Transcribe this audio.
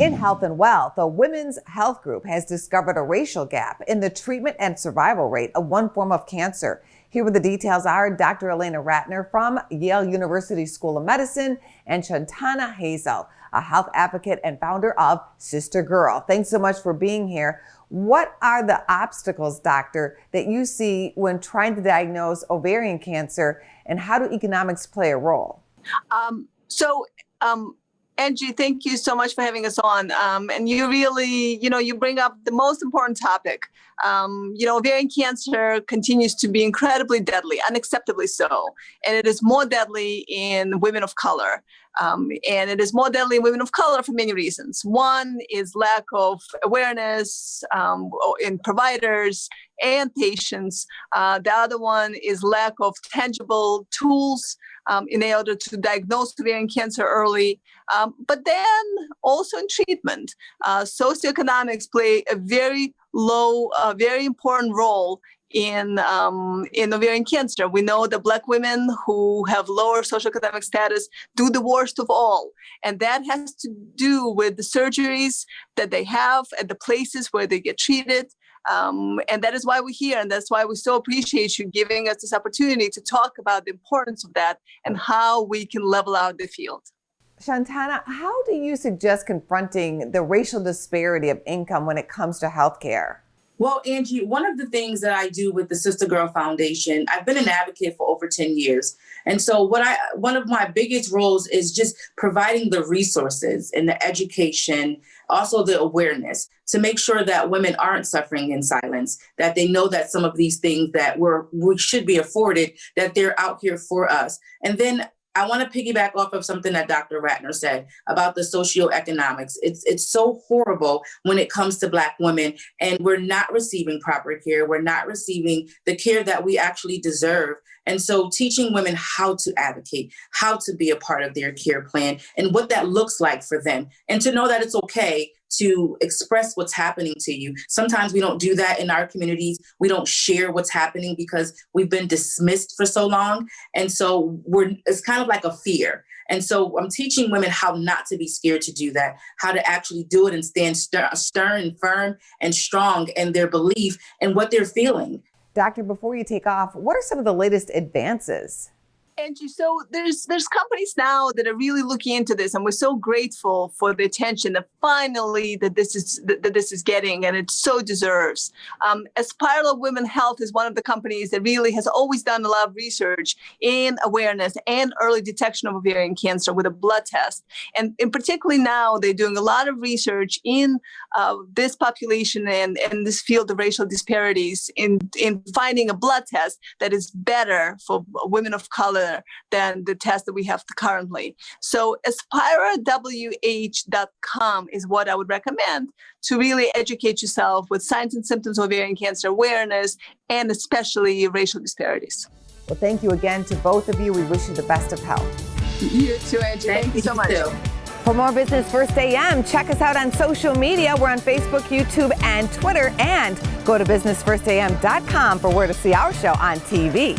In Health and Wealth, the Women's Health Group has discovered a racial gap in the treatment and survival rate of one form of cancer. Here with the details are Dr. Elena Ratner from Yale University School of Medicine and Shantana Hazel, a health advocate and founder of Sister Girl. Thanks so much for being here. What are the obstacles, doctor, that you see when trying to diagnose ovarian cancer, and how do economics play a role? Angie, thank you so much for having us on. And you really, you bring up the most important topic. Ovarian cancer continues to be incredibly deadly, unacceptably so. And it is more deadly in women of color. And it is more deadly in women of color for many reasons. One is lack of awareness in providers and patients. The other one is lack of tangible tools in order to diagnose ovarian cancer early. But then also in treatment, socioeconomics play a very important role in ovarian cancer. We know that Black women who have lower socioeconomic status do the worst of all. And that has to do with the surgeries that they have at the places where they get treated. And that is why we're here. And that's why we so appreciate you giving us this opportunity to talk about the importance of that and how we can level out the field. Shantana, how do you suggest confronting the racial disparity of income when it comes to healthcare? Well, Angie, one of the things that I do with the Sister Girl Foundation, I've been an advocate for over 10 years. And so one of my biggest roles is just providing the resources and the education, also the awareness to make sure that women aren't suffering in silence, that they know that some of these things that we should be afforded, that they're out here for us. And then I want to piggyback off of something that Dr. Ratner said about the socioeconomics. It's so horrible when it comes to Black women, and we're not receiving proper care. We're not receiving the care that we actually deserve. And so teaching women how to advocate, how to be a part of their care plan, and what that looks like for them, and to know that it's okay to express what's happening to you. Sometimes we don't do that in our communities. We don't share what's happening because we've been dismissed for so long. And so it's kind of like a fear. And so I'm teaching women how not to be scared to do that, how to actually do it and stand stern and firm and strong in their belief and what they're feeling. Doctor, before you take off, what are some of the latest advances? Angie, so there's companies now that are really looking into this, and we're so grateful for the attention that finally that this is getting, and it so deserves. ASPIRA Women Health is one of the companies that really has always done a lot of research in awareness and early detection of ovarian cancer with a blood test, and in particularly now they're doing a lot of research in this population and this field of racial disparities in finding a blood test that is better for women of color than the test that we have currently. So ASPIRAWH.com is what I would recommend to really educate yourself with signs and symptoms of ovarian cancer awareness and especially racial disparities. Well, thank you again to both of you. We wish you the best of health. You too, Angie. Thank you so much. For more Business First AM, check us out on social media. We're on Facebook, YouTube, and Twitter. And go to businessfirstam.com for where to see our show on TV.